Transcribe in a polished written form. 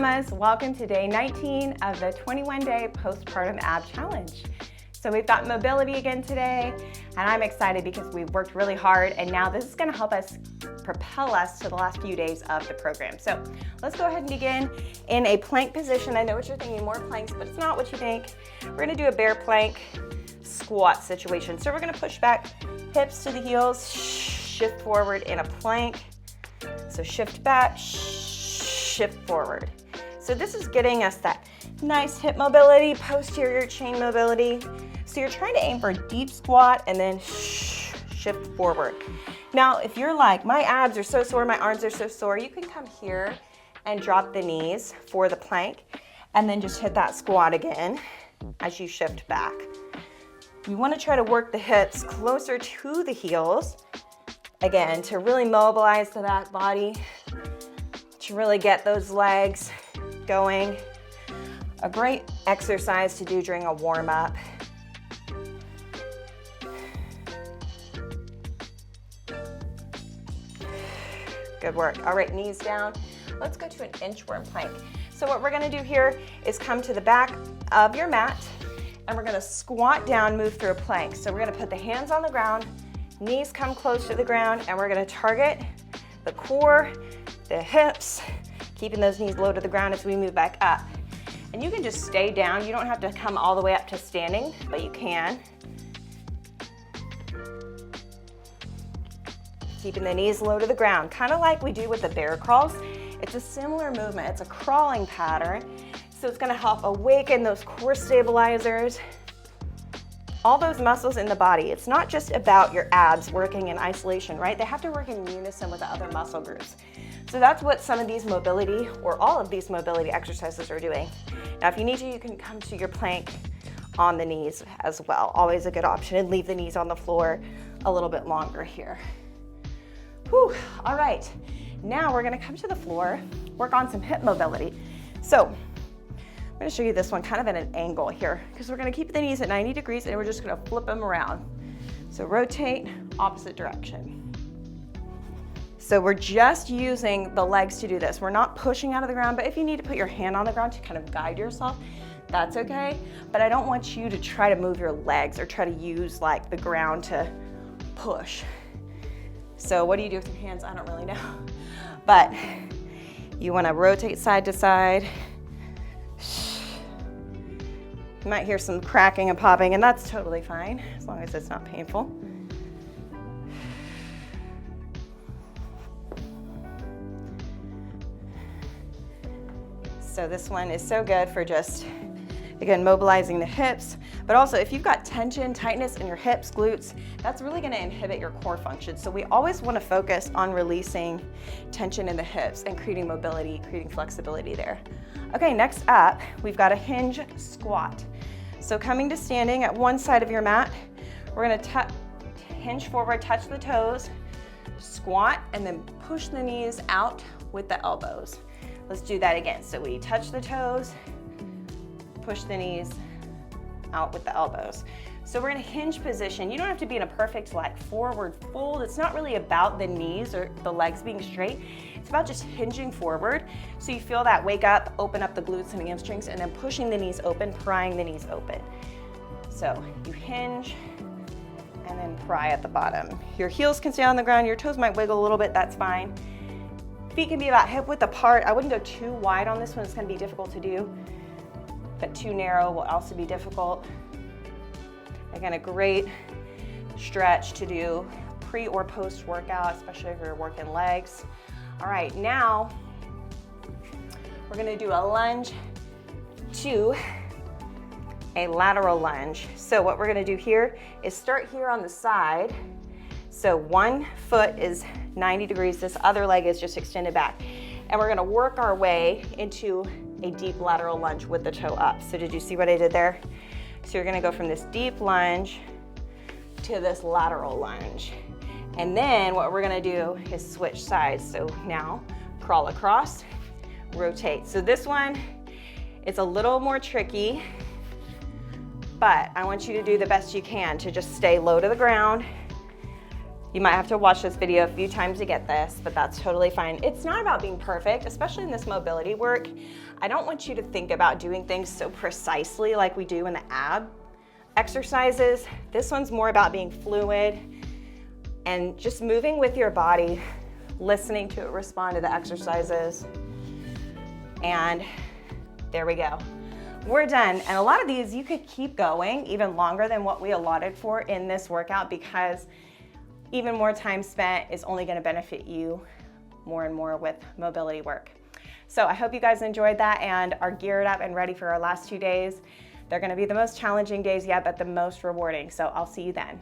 mamas, welcome to day 19 of the 21-day Postpartum Ab Challenge. So we've got mobility again today, and I'm excited because we've worked really hard, and now this is gonna help us propel us to the last few days of the program. So let's go ahead and begin in a plank position. I know what you're thinking, more planks, but it's not what you think. We're gonna do a bear plank squat situation. So we're gonna push back, hips to the heels, shift forward in a plank. So shift back, shift forward. So this is getting us that nice hip mobility, posterior chain mobility. So you're trying to aim for a deep squat and then shift forward. Now, if you're like, my abs are so sore, my arms are so sore, you can come here and drop the knees for the plank and then just hit that squat again as you shift back. You want to try to work the hips closer to the heels, again, to really mobilize the back body, to really get those legs going. A great exercise to do during a warm-up. Good work. All right, knees down. Let's go to an inchworm plank. So what we're gonna do here is come to the back of your mat, and we're gonna squat down, move through a plank. So we're gonna put the hands on the ground, knees come close to the ground, and we're gonna target the core, the hips, keeping those knees low to the ground as we move back up. And you can just stay down. You don't have to come all the way up to standing, but you can. Keeping the knees low to the ground, kind of like we do with the bear crawls. It's a similar movement. It's a crawling pattern. So it's gonna help awaken those core stabilizers, all those muscles in the body. It's not just about your abs working in isolation, right? They have to work in unison with the other muscle groups. So that's what some of these mobility, or all of these mobility exercises are doing. Now, if you need to, you can come to your plank on the knees as well. Always a good option, and leave the knees on the floor a little bit longer here. Whew, all right. Now we're gonna come to the floor, work on some hip mobility. So I'm gonna show you this one kind of at an angle here, because we're gonna keep the knees at 90 degrees and we're just gonna flip them around. So rotate, opposite direction. So we're just using the legs to do this. We're not pushing out of the ground, but if you need to put your hand on the ground to kind of guide yourself, that's okay. But I don't want you to try to move your legs or try to use like the ground to push. So what do you do with your hands? I don't really know. But you wanna rotate side to side. You might hear some cracking and popping, and that's totally fine, as long as it's not painful. So this one is so good for just, again, mobilizing the hips, but also if you've got tension, tightness in your hips, glutes, that's really gonna inhibit your core function. So we always wanna focus on releasing tension in the hips and creating mobility, creating flexibility there. Okay, next up, we've got a hinge squat. So coming to standing at one side of your mat, we're gonna hinge forward, touch the toes, squat, and then push the knees out with the elbows. Let's do that again. So we touch the toes, push the knees out with the elbows. So we're in a hinge position. You don't have to be in a perfect like forward fold. It's not really about the knees or the legs being straight. It's about just hinging forward. So you feel that wake up, open up the glutes and hamstrings, and then pushing the knees open, prying the knees open. So you hinge and then pry at the bottom. Your heels can stay on the ground. Your toes might wiggle a little bit, that's fine. Feet can be about hip width apart. I wouldn't go too wide on this one. It's gonna be difficult to do, but too narrow will also be difficult. Again, a great stretch to do pre or post workout, especially if you're working legs. All right, now we're gonna do a lunge to a lateral lunge. So what we're gonna do here is start here on the side. So one foot is 90 degrees, this other leg is just extended back. And we're gonna work our way into a deep lateral lunge with the toe up. So did you see what I did there? So you're gonna go from this deep lunge to this lateral lunge. And then what we're gonna do is switch sides. So now crawl across, rotate. So this one is a little more tricky, but I want you to do the best you can to just stay low to the ground. You might have to watch this video a few times to get this, but that's totally fine. It's not about being perfect, especially in this mobility work. I don't want you to think about doing things so precisely like we do in the ab exercises. This one's more about being fluid and just moving with your body, listening to it respond to the exercises. And there we go. We're done. And a lot of these you could keep going even longer than what we allotted for in this workout, because even more time spent is only going to benefit you more and more with mobility work. So I hope you guys enjoyed that and are geared up and ready for our last 2 days. They're going to be the most challenging days yet, but the most rewarding. So I'll see you then.